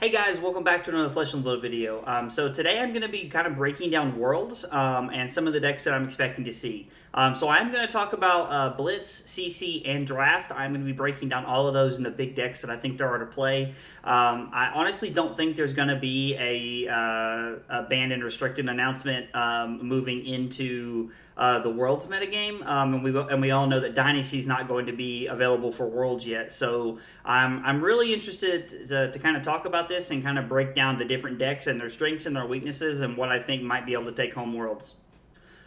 Hey guys, welcome back to another Flesh and Blood video. So today I'm going to be kind of breaking down Worlds and some of the decks that I'm expecting to see. So I'm going to talk about Blitz, CC, and Draft. I'm going to be breaking down all of those in the big decks that I think there are to play. I honestly don't think there's going to be a banned and restricted announcement moving into the Worlds metagame, and we all know that Dynasty is not going to be available for Worlds yet. So I'm really interested to kind of talk about this and kind of break down the different decks and their strengths and their weaknesses and what I think might be able to take home Worlds.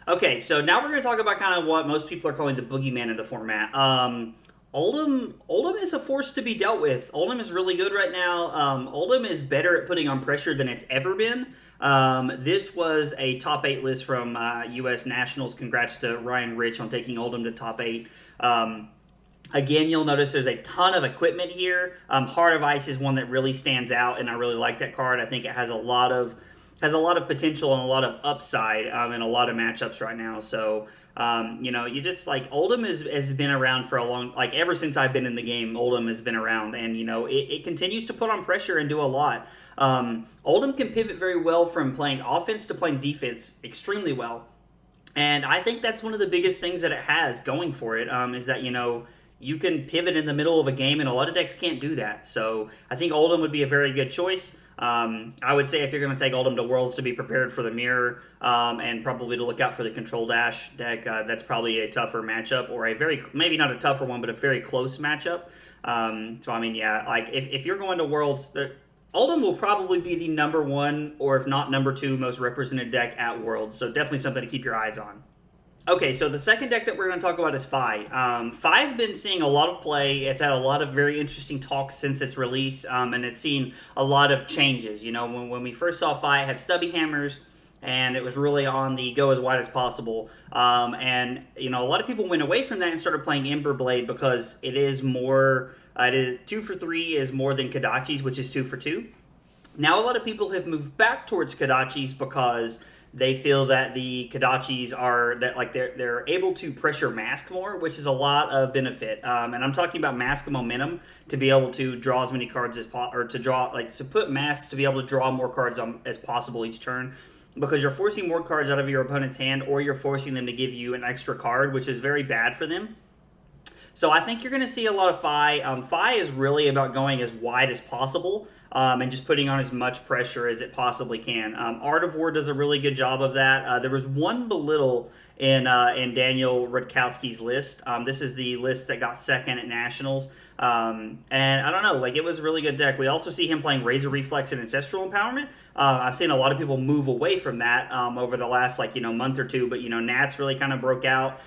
Okay, so now we're going to talk about kind of what most people are calling the boogeyman of the format. Oldhim is a force to be dealt with. Oldhim is really good right now. Oldhim is better at putting on pressure than it's ever been. This was a top 8 list from U.S. Nationals. Congrats to Ryan Rich on taking Oldhim to top 8. Again, you'll notice there's a ton of equipment here. Heart of Ice is one that really stands out, and I really like that card. I think it has a lot of potential and a lot of upside in a lot of matchups right now. So, you just like Oldhim has been around for a long, like ever since I've been in the game, Oldhim has been around, and it continues to put on pressure and do a lot. Oldhim can pivot very well from playing offense to playing defense extremely well, and I think that's one of the biggest things that it has going for it is that you can pivot in the middle of a game, and a lot of decks can't do that. So I think Oldhim would be a very good choice. I would say if you're going to take Oldhim to Worlds, to be prepared for the mirror and probably to look out for the Control Dash deck. That's probably a tougher matchup, or maybe not a tougher one, but a very close matchup. So I mean, yeah, like if you're going to Worlds, Oldhim will probably be the number 1, or if not number 2, most represented deck at Worlds. So definitely something to keep your eyes on. Okay, so the second deck that we're going to talk about is Fai. Fai's been seeing a lot of play. It's had a lot of very interesting talks since its release, and it's seen a lot of changes. When we first saw Fai, it had stubby hammers, and it was really on the go as wide as possible. And a lot of people went away from that and started playing Ember Blade because it is more. It is 2 for 3 is more than Kodachi's, which is 2 for 2. Now a lot of people have moved back towards Kodachi's because they feel that the Kodachis they're able to pressure mask more, which is a lot of benefit. And I'm talking about mask momentum to be able to draw as many cards as to put masks to be able to draw more cards as possible each turn, because you're forcing more cards out of your opponent's hand, or you're forcing them to give you an extra card, which is very bad for them. So I think you're going to see a lot of Fai. Fai is really about going as wide as possible and just putting on as much pressure as it possibly can. Art of War does a really good job of that. There was one belittle in Daniel Rudkowski's list. This is the list that got second at Nationals. And I don't know, it was a really good deck. We also see him playing Razor Reflex and Ancestral Empowerment. I've seen a lot of people move away from that over the last month or two, but Nats really kind of broke out.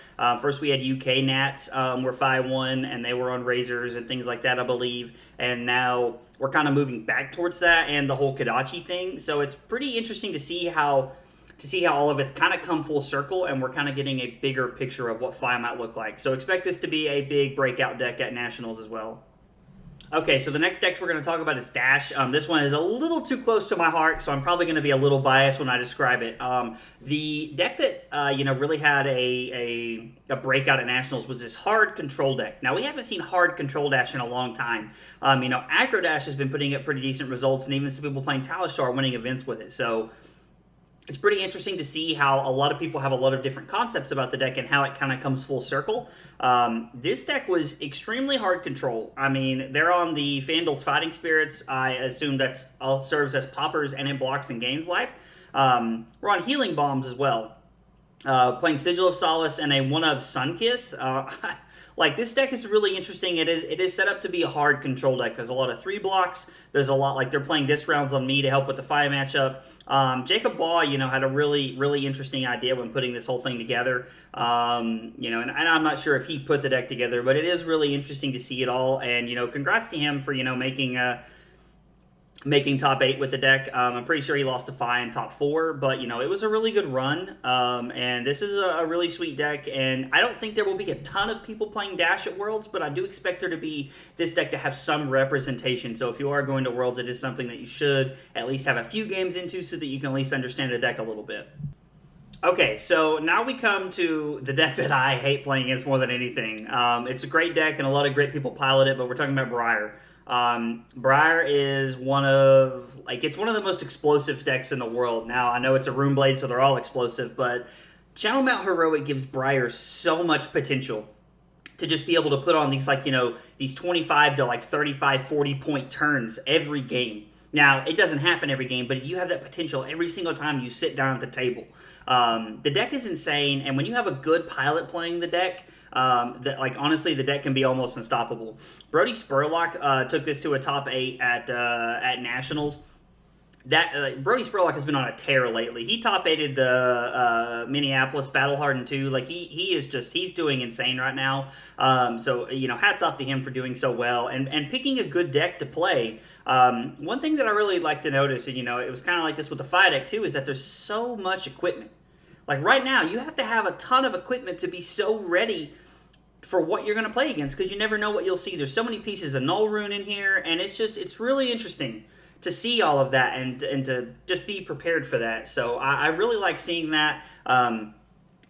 First we had UK Nats where Fai won, and they were on Razors and things like that, I believe. And now we're kind of moving back towards that and the whole Kodachi thing. So it's pretty interesting to see how all of it's kind of come full circle, and we're kind of getting a bigger picture of what Fai might look like. So expect this to be a big breakout deck at Nationals as well. Okay, so the next deck we're going to talk about is Dash. This one is a little too close to my heart, so I'm probably going to be a little biased when I describe it. The deck that really had a breakout at Nationals was this hard control deck. Now, we haven't seen hard control Dash in a long time. Aggro Dash has been putting up pretty decent results, and even some people playing Talistar are winning events with it. So it's pretty interesting to see how a lot of people have a lot of different concepts about the deck and how it kind of comes full circle. This deck was extremely hard control. I mean, they're on the Fandle's Fighting Spirits. I assume that's all serves as poppers, and it blocks and gains life. We're on Healing Bombs as well. Playing Sigil of Solace and a 1-of Sunkiss. This deck is really interesting. It is set up to be a hard control deck. There's a lot of 3 blocks. There's a lot, they're playing this rounds on me to help with the Fai matchup. Jacob Baugh, had a really, really interesting idea when putting this whole thing together. And I'm not sure if he put the deck together, but it is really interesting to see it all. And, congrats to him for, making top 8 with the deck. I'm pretty sure he lost to Fai in top 4, but it was a really good run. And this is a really sweet deck, and I don't think there will be a ton of people playing Dash at Worlds, but I do expect there to be this deck to have some representation. So if you are going to Worlds, it is something that you should at least have a few games into so that you can at least understand the deck a little bit. Okay, so now we come to the deck that I hate playing against more than anything. It's a great deck, and a lot of great people pilot it, but we're talking about Briar. Briar is it's one of the most explosive decks in the world. Now, I know it's a Rune Blade, so they're all explosive, but Channel Mount Heroic gives Briar so much potential to just be able to put on these, these 25 to 35, 40 point turns every game. Now, it doesn't happen every game, but you have that potential every single time you sit down at the table. The deck is insane, and when you have a good pilot playing the deck, honestly, the deck can be almost unstoppable. Brody Spurlock took this to a top 8 at Nationals. Brody Spurlock has been on a tear lately. He top 8'd the Minneapolis Battle Hardened 2. He's doing insane right now. So hats off to him for doing so well and picking a good deck to play. One thing that I really like to notice, and it was kind of like this with the Fai deck too, is that there's so much equipment. Like right now, you have to have a ton of equipment to be so ready for what you're going to play against, because you never know what you'll see. There's so many pieces of Null Rune in here, and it's really interesting to see all of that and to just be prepared for that. So I really like seeing that.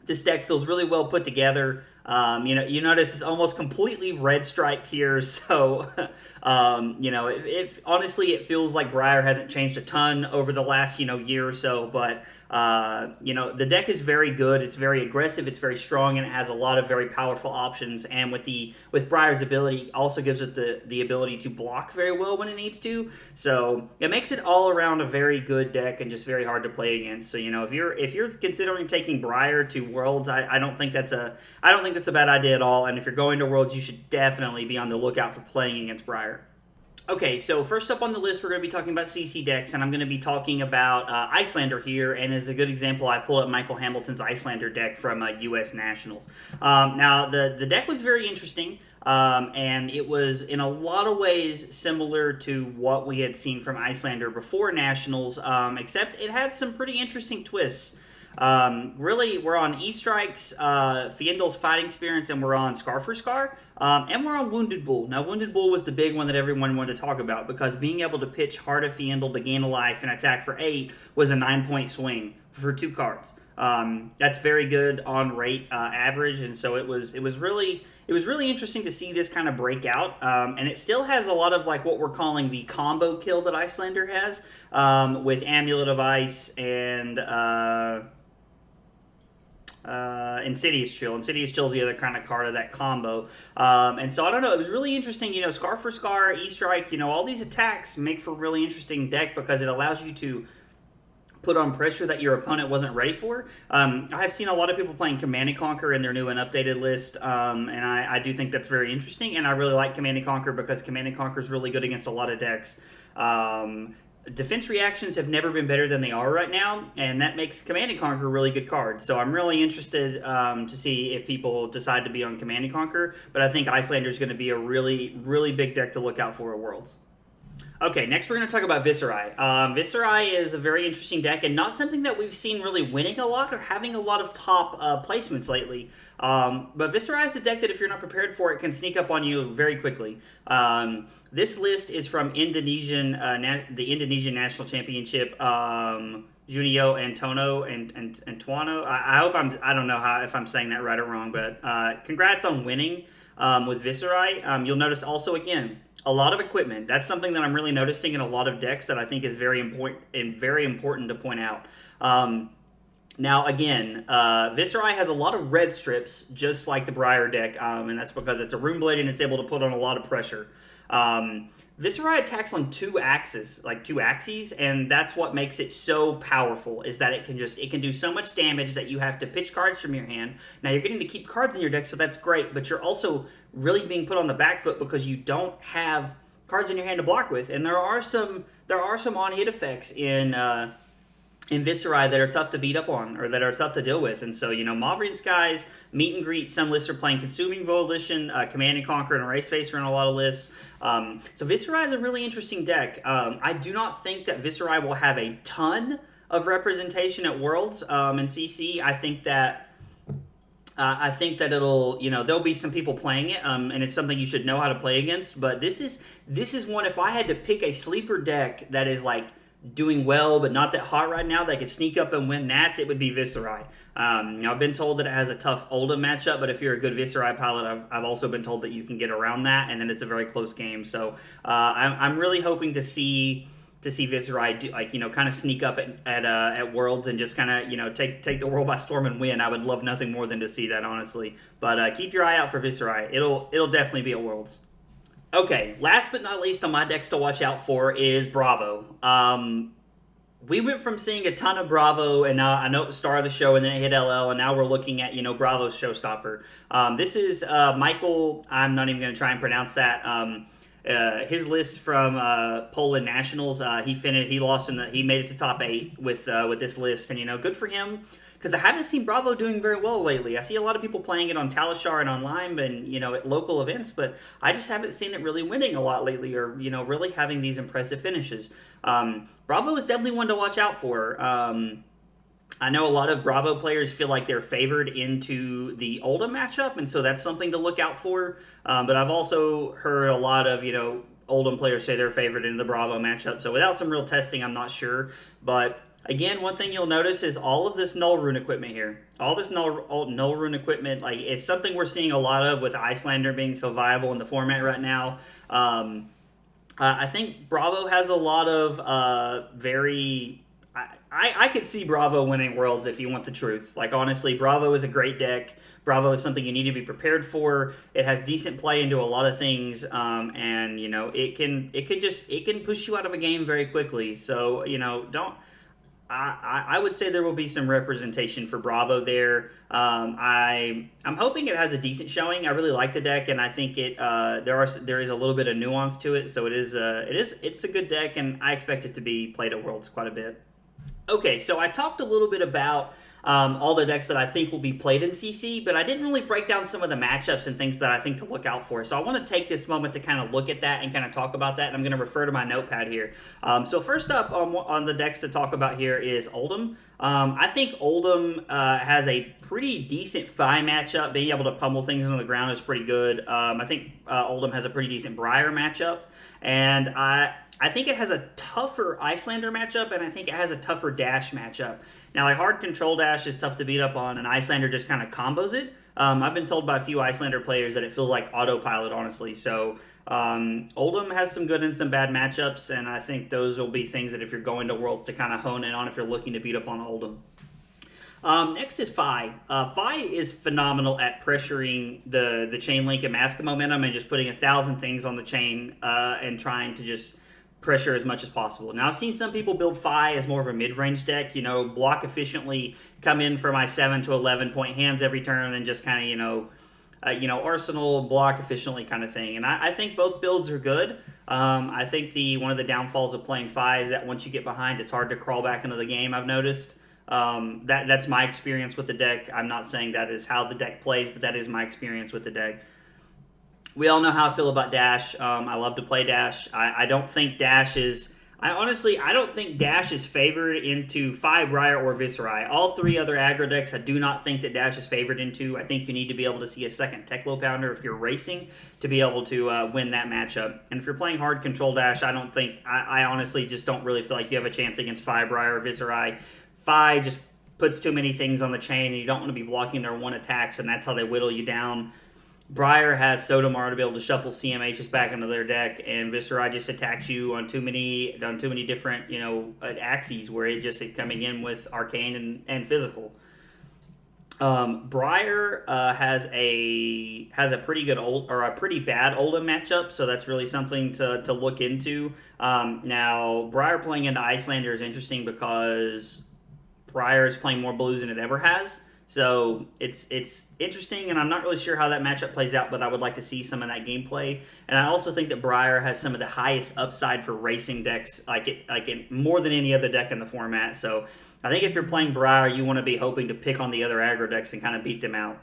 This deck feels really well put together. You notice it's almost completely red stripe here. So, honestly, it feels like Briar hasn't changed a ton over the last, year or so. But, the deck is very good. It's very aggressive. It's very strong, and it has a lot of very powerful options. And with Briar's ability, also gives it the ability to block very well when it needs to. So it makes it all around a very good deck and just very hard to play against. So if you're considering taking Briar to Worlds, I don't think that's a bad idea at all. And if you're going to Worlds, you should definitely be on the lookout for playing against Briar. Okay, so first up on the list, we're going to be talking about CC decks, and I'm going to be talking about Iyslander here, and as a good example, I pulled up Michael Hamilton's Iyslander deck from U.S. Nationals. Now, the deck was very interesting, and it was in a lot of ways similar to what we had seen from Iyslander before Nationals, except it had some pretty interesting twists. Really, we're on E-Strikes, Fiendel's Fighting Spirits, and we're on Scar for Scar, and we're on Wounded Bull. Now, Wounded Bull was the big one that everyone wanted to talk about, because being able to pitch Heart of Fiendel to gain a life and attack for 8 was a 9-point swing for 2 cards. That's very good on rate average, and so it was really interesting to see this kind of break out, and it still has a lot of what we're calling the combo kill that Iyslander has, with Amulet of Ice and Insidious Chill. Insidious Chill is the other kind of card of that combo. And so, I don't know, it was really interesting. Scar for Scar, E-Strike, all these attacks make for a really interesting deck because it allows you to put on pressure that your opponent wasn't ready for. I've seen a lot of people playing Command & Conquer in their new and updated list, and I do think that's very interesting, and I really like Command & Conquer because Command & Conquer is really good against a lot of decks. Defense reactions have never been better than they are right now, and that makes Command & Conquer a really good card. So I'm really interested to see if people decide to be on Command & Conquer, but I think Iyslander is going to be a really, really big deck to look out for at Worlds. Okay, next we're going to talk about Viserai. Viserai is a very interesting deck and not something that we've seen really winning a lot or having a lot of top placements lately. But Viserai is a deck that if you're not prepared for it can sneak up on you very quickly. This list is from the Indonesian National Championship, Junio Antono and Antuano. I hope I don't know if I'm saying that right or wrong, but congrats on winning with Viserai. You'll notice also, again, a lot of equipment. That's something that I'm really noticing in a lot of decks that I think is very important to point out. Now, again, Viserai has a lot of red strips, just like the Briar deck, and that's because it's a Rune Blade and it's able to put on a lot of pressure. Viserai attacks on 2 axes, and that's what makes it so powerful, is that it can do so much damage that you have to pitch cards from your hand. Now, you're getting to keep cards in your deck, so that's great, but you're also really being put on the back foot because you don't have cards in your hand to block with, and there are some on-hit effects in Viserai that are tough to beat up on, or that are tough to deal with. And so, Mauvrian Skies, Meet and Greet, some lists are playing Consuming Volition, Command & Conquer, and Erase Face are in a lot of lists. So Viserai is a really interesting deck. I do not think that Viserai will have a ton of representation at Worlds in CC. I think that it'll, there'll be some people playing it, and it's something you should know how to play against. But this is one, if I had to pick a sleeper deck that is doing well, but not that hot right now, that could sneak up and win Nats, it would be Viserai. I've been told that it has a tough Oldhim matchup, but if you're a good Viserai pilot, I've also been told that you can get around that, and then it's a very close game. So I'm really hoping to see Viserai do, like, kind of sneak up at Worlds and just kind of take the world by storm and win. I would love nothing more than to see that, honestly. But keep your eye out for Viserai. It'll definitely be at Worlds. Okay, last but not least on my decks to watch out for is Bravo. We went from seeing a ton of Bravo, and now I know it was star of the show, and then it hit LL, and now we're looking at Bravo's showstopper. This is Michael. I'm not even going to try and pronounce that. His list from Poland Nationals. He lost he made it to top 8 with this list, and good for him. Because I haven't seen Bravo doing very well lately. I see a lot of people playing it on Talishar and online and, at local events, but I just haven't seen it really winning a lot lately or, really having these impressive finishes. Bravo is definitely one to watch out for. I know a lot of Bravo players feel like they're favored into the Oldhim matchup, and so that's something to look out for. But I've also heard a lot of, Oldhim players say they're favored into the Bravo matchup. So without some real testing, I'm not sure. But again, one thing you'll notice is all of this null rune equipment here. All this null rune equipment, like, it's something we're seeing a lot of with Iyslander being so viable in the format right now. I think Bravo has a lot of very... I could see Bravo winning Worlds if you want the truth. Like, honestly, Bravo is a great deck. Bravo is something you need to be prepared for. It has decent play into a lot of things, and it can push you out of a game very quickly. So don't. I would say there will be some representation for Bravo there. I'm hoping it has a decent showing. I really like the deck, and I think there is a little bit of nuance to it. So it's a good deck, and I expect it to be played at Worlds quite a bit. Okay, so I talked a little bit about all the decks that I think will be played in CC, but I didn't really break down some of the matchups and things that I think to look out for. So I want to take this moment to kind of look at that and kind of talk about that, and I'm going to refer to my notepad here. So first up on the decks to talk about here is Oldhim. I think Oldhim has a pretty decent Fai matchup. Being able to pummel things on the ground is pretty good. I think Oldhim has a pretty decent Briar matchup, and I think it has a tougher Iyslander matchup, and I think it has a tougher Dash matchup. Now, like, hard control Dash is tough to beat up on, and Iyslander just kind of combos it. I've been told by a few Iyslander players that it feels like autopilot, honestly. So Oldhim has some good and some bad matchups, and I think those will be things that if you're going to Worlds to kind of hone in on if you're looking to beat up on Oldhim. Next is Fai. Fai is phenomenal at pressuring the chain link and mask momentum and just putting 1,000 things on the chain and trying to just pressure as much as possible. Now, I've seen some people build Fai as more of a mid-range deck, block efficiently, come in for my 7 to 11 point hands every turn, and just kind of, arsenal, block efficiently kind of thing. And I think both builds are good. I think one of the downfalls of playing Fai is that once you get behind, it's hard to crawl back into the game, I've noticed. That's my experience with the deck. I'm not saying that is how the deck plays, but that is my experience with the deck. We all know how I feel about Dash. I love to play Dash. I don't think Dash is... I don't think Dash is favored into Fai, Briar, or Viserai. All three other aggro decks, I do not think that Dash is favored into. I think you need to be able to see a second Teklo Pounder if you're racing to be able to win that matchup. And if you're playing hard control Dash, I honestly just don't really feel like you have a chance against Fai, Briar, or Viserai. Fai just puts too many things on the chain, and you don't want to be blocking their one attacks, and that's how they whittle you down. Briar has Sotomar to be able to shuffle CMHs back into their deck, and Viserai just attacks you on too many different axes where it just coming in with arcane and physical. Briar has a pretty good a pretty bad Oldhim matchup, so that's really something to look into. Now, Briar playing into Iyslander is interesting because Briar is playing more blues than it ever has. So it's interesting, and I'm not really sure how that matchup plays out, but I would like to see some of that gameplay. And I also think that Briar has some of the highest upside for racing decks, more than any other deck in the format. So I think if you're playing Briar, you want to be hoping to pick on the other aggro decks and kind of beat them out.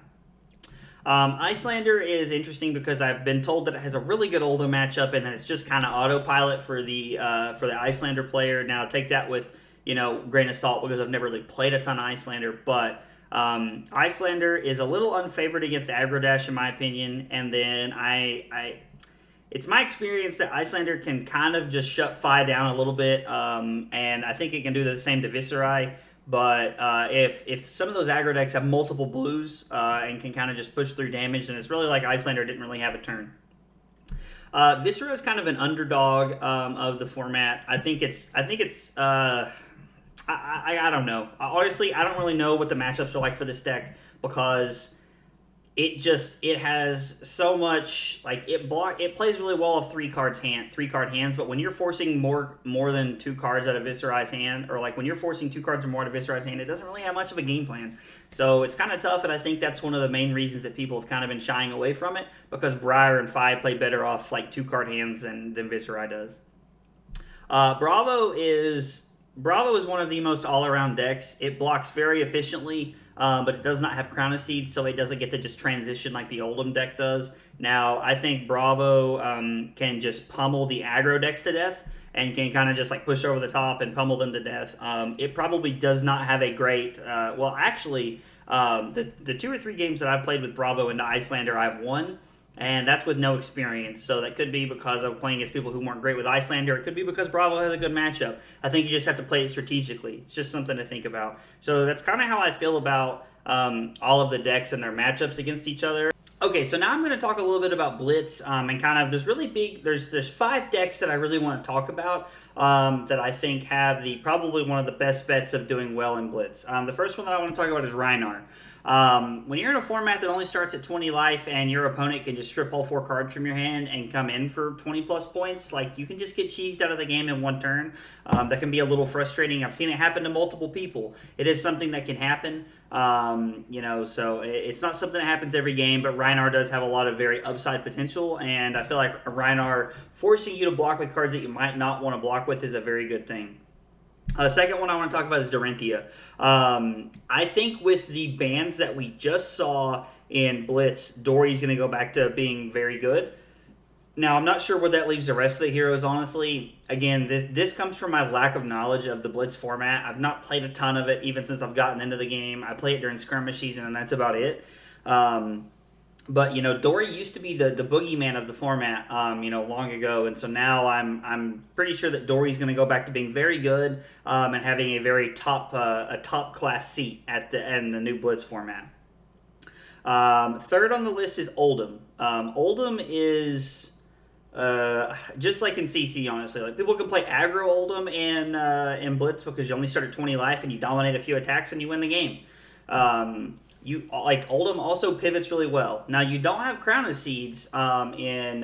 Iyslander is interesting because I've been told that it has a really good Oldhim matchup, and that it's just kind of autopilot for the Iyslander player. Now, take that with grain of salt, because I've never really played a ton of Iyslander, but Iyslander is a little unfavored against aggro dash in my opinion, and then it's my experience that Iyslander can kind of just shut Fai down a little bit, and I think it can do the same to Viserai. But if some of those aggro decks have multiple blues and can kind of just push through damage, then it's really like Iyslander didn't really have a turn. Viserai is kind of an underdog of the format. I think it's. I don't know. Honestly, I don't really know what the matchups are like for this deck because it has so much, like, it plays really well off three card hands, but when you're forcing more than 2 cards out of Viserai's hand, or like when you're forcing 2 cards or more out of Viserai's hand, it doesn't really have much of a game plan. So it's kind of tough, and I think that's one of the main reasons that people have kind of been shying away from it, because Briar and Fai play better off like 2 card hands than Viserai does. Bravo is one of the most all-around decks. It blocks very efficiently, but it does not have Crown of Seeds, so it doesn't get to just transition like the Oldhim deck does. Now, I think Bravo can just pummel the aggro decks to death and can kind of just like push over the top and pummel them to death. It probably does not have a great... the 2 or 3 games that I've played with Bravo into Iyslander, I've won. And that's with no experience, so that could be because I'm playing against people who weren't great with Iyslander. It could be because Bravo has a good matchup. I think you just have to play it strategically. It's just something to think about. So that's kind of how I feel about all of the decks and their matchups against each other. Okay, so now I'm going to talk a little bit about Blitz, and kind of there's 5 decks that I really want to talk about that I think have probably one of the best bets of doing well in Blitz. The first one that I want to talk about is Rhinar. When you're in a format that only starts at 20 life and your opponent can just strip all 4 cards from your hand and come in for 20 plus points, like, you can just get cheesed out of the game in one turn. That can be a little frustrating. I've seen it happen to multiple people. It is something that can happen, so it's not something that happens every game, but Rhinar does have a lot of very upside potential, and I feel like Rhinar forcing you to block with cards that you might not want to block with is a very good thing. Second one I want to talk about is Dorinthia. I think with the bans that we just saw in Blitz, Dory's going to go back to being very good. Now, I'm not sure where that leaves the rest of the heroes, honestly. Again, this comes from my lack of knowledge of the Blitz format. I've not played a ton of it, even since I've gotten into the game. I play it during skirmish season, and that's about it. But, Dory used to be the boogeyman of the format, long ago. And so now I'm pretty sure that Dory's going to go back to being very good and having a very top class seat in the new Blitz format. Third on the list is Oldhim. Oldhim is just like in CC, honestly. Like, people can play aggro Oldhim in Blitz because you only start at 20 life and you dominate a few attacks and you win the game. Oldhim also pivots really well. Now, you don't have Crown of Seeds in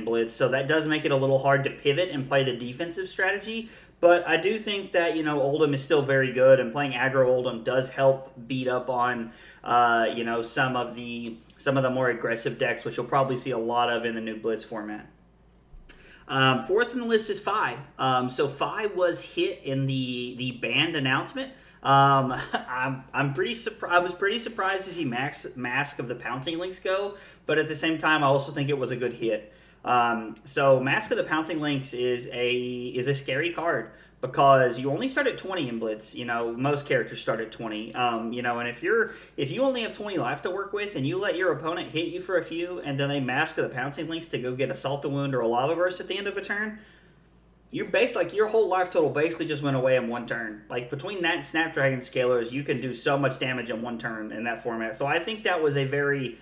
Blitz, so that does make it a little hard to pivot and play the defensive strategy. But I do think that Oldhim is still very good, and playing aggro Oldhim does help beat up on some of the more aggressive decks, which you'll probably see a lot of in the new Blitz format. Fourth on the list is Fai. So Fai was hit in the banned announcement. I was pretty surprised to see Mask of the Pouncing Lynx go, but at the same time, I also think it was a good hit. So Mask of the Pouncing Lynx is a scary card because you only start at 20 in Blitz. Most characters start at 20. And if you only have 20 life to work with and you let your opponent hit you for a few and then they Mask of the Pouncing Lynx to go get Assault to Wound or a Lava Burst at the end of a turn, your whole life total basically just went away in one turn. Like, between that and Snapdragon Scalers, you can do so much damage in one turn in that format. So I think that was a very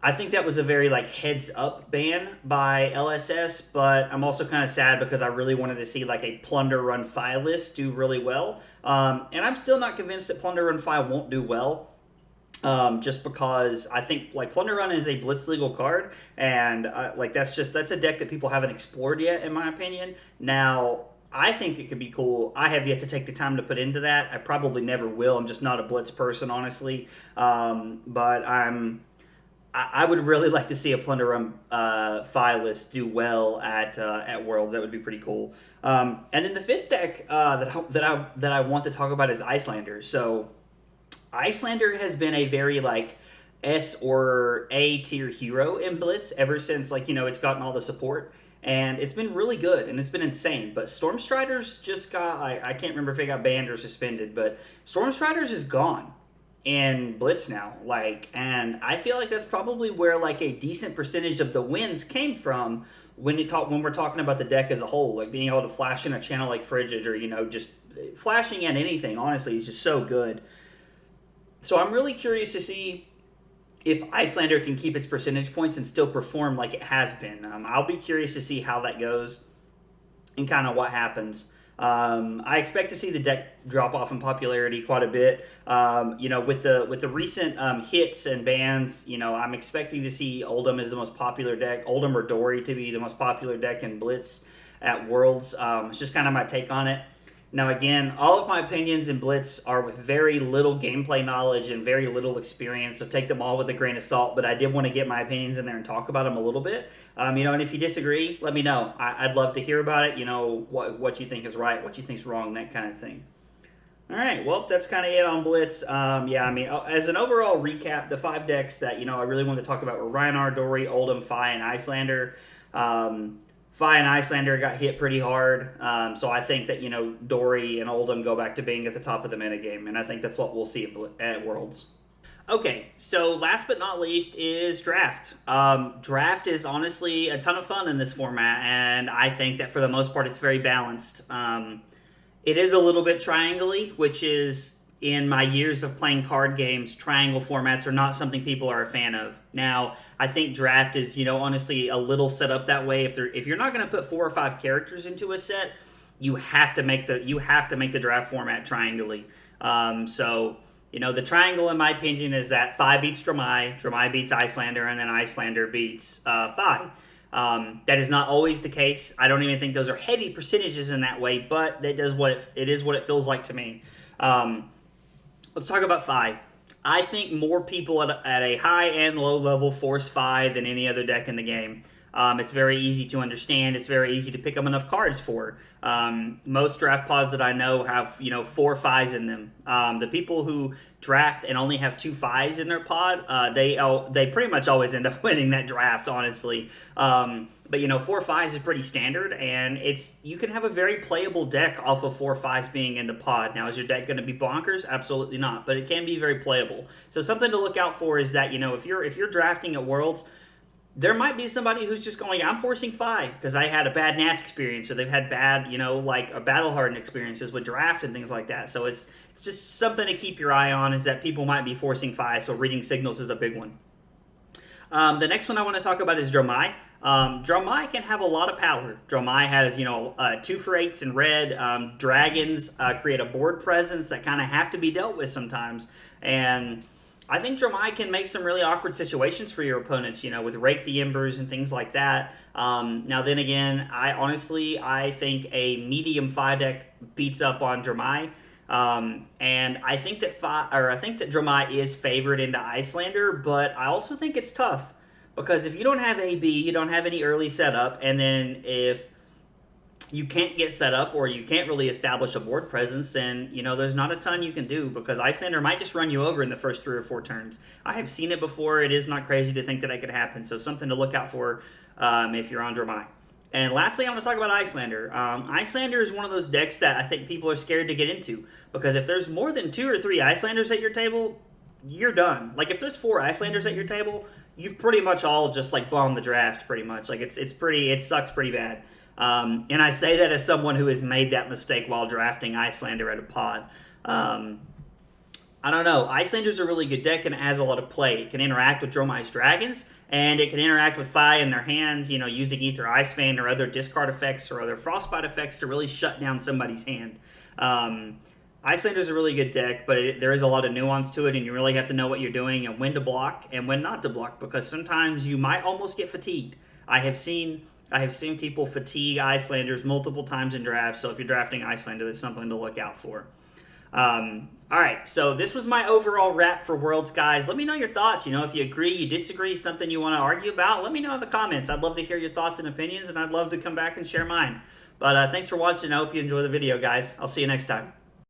like heads up ban by LSS, but I'm also kind of sad because I really wanted to see like a Plunder Run Fai list do really well. And I'm still not convinced that Plunder Run Fai won't do well. Just because I think like Plunder Run is a Blitz legal card, and that's a deck that people haven't explored yet, in my opinion. Now, I think it could be cool. I have yet to take the time to put into that. I probably never will. I'm just not a Blitz person, honestly. But I would really like to see a Plunder Run Fai list do well at Worlds. That would be pretty cool. And then the fifth deck that I want to talk about is Iyslander. So Iyslander has been a very like S or A tier hero in Blitz ever since it's gotten all the support, and it's been really good and it's been insane. But Stormstriders just got I can't remember if it got banned or suspended, but Stormstriders is gone. in Blitz now. Like, and I feel like that's probably where like a decent percentage of the wins came from when we're talking about the deck as a whole. Like being able to flash in a channel like Frigid, or just flashing in anything. Honestly, is just so good. So I'm really curious to see if Iyslander can keep its percentage points and still perform like it has been. I'll be curious to see how that goes and kind of what happens. I expect to see the deck drop off in popularity quite a bit. With the recent hits and bans, I'm expecting to see Oldhim as the most popular deck, Oldhim or Dory to be the most popular deck in Blitz at Worlds. It's just kind of my take on it. Now, again, all of my opinions in Blitz are with very little gameplay knowledge and very little experience, so take them all with a grain of salt, but I did want to get my opinions in there and talk about them a little bit. And if you disagree, let me know. I'd love to hear about it, what you think is right, what you think's wrong, that kind of thing. All right, well, that's kind of it on Blitz. As an overall recap, the 5 decks that, I really wanted to talk about were Rhinar, Dory, Oldhim, Fai, and Iyslander. Fai and Iyslander got hit pretty hard, so I think that, Dory and Oldhim go back to being at the top of the metagame, and I think that's what we'll see at Worlds. Okay, so last but not least is Draft. Draft is honestly a ton of fun in this format, and I think that for the most part it's very balanced. It is a little bit triangle-y, which is, in my years of playing card games, triangle formats are not something people are a fan of. Now, I think Draft is, honestly a little set up that way. If you're not going to put 4 or 5 characters into a set, you have to make the Draft format triangle-y. The triangle, in my opinion, is that Fai beats Dromai beats Iyslander, and then Iyslander beats Fai. That is not always the case. I don't even think those are heavy percentages in that way, but it is what it feels like to me. Let's talk about Fai. I think more people at a high and low level force Fai than any other deck in the game. It's very easy to understand. It's very easy to pick up enough cards for. Most draft pods that I know have 4 Fais in them. The people who draft and only have 2 Fais in their pod, they pretty much always end up winning that draft, honestly. But 4 Fais is pretty standard, and you can have a very playable deck off of 4 Fais being in the pod. Now, is your deck going to be bonkers? Absolutely not, but it can be very playable. So something to look out for is that if you're drafting at Worlds, there might be somebody who's just going, I'm forcing Fai because I had a bad Nats experience, or they've had bad, like a battle hardened experiences with draft and things like that. So it's just something to keep your eye on, is that people might be forcing Fai, so reading signals is a big one. The next one I want to talk about is Dromai. Dromai can have a lot of power. Dromai has, 2 for 8s in red. Dragons create a board presence that kind of have to be dealt with sometimes. And I think Dromai can make some really awkward situations for your opponents, with Rake the Embers and things like that. Now then again, I think a medium Fai deck beats up on Dromai. And I think that Dromai is favored into Iyslander, but I also think it's tough. Because if you don't have AB, you don't have any early setup, and then if you can't get set up or you can't really establish a board presence, then, there's not a ton you can do, because Iyslander might just run you over in the first 3 or 4 turns. I have seen it before. It is not crazy to think that could happen, so something to look out for if you're on Dromai. And lastly, I want to talk about Iyslander. Iyslander is one of those decks that I think people are scared to get into, because if there's more than 2 or 3 Iyslanders at your table, you're done. Like, if there's 4 Iyslanders at your table, you've pretty much all just bombed the draft, pretty much. Like, it sucks pretty bad. And I say that as someone who has made that mistake while drafting Iyslander at a pod. I don't know. Iyslander's a really good deck, and it has a lot of play. It can interact with Dromai's Dragons, and it can interact with Fai in their hands, using either Ice Fan or other discard effects or other Frostbite effects to really shut down somebody's hand. Iyslander's a really good deck, but there is a lot of nuance to it, and you really have to know what you're doing and when to block and when not to block, because sometimes you might almost get fatigued. I have seen people fatigue Iyslanders multiple times in drafts, so if you're drafting Iyslander, that's something to look out for. Alright, so this was my overall wrap for Worlds, guys. Let me know your thoughts. If you agree, you disagree, something you want to argue about, let me know in the comments. I'd love to hear your thoughts and opinions, and I'd love to come back and share mine. But thanks for watching. I hope you enjoy the video, guys. I'll see you next time.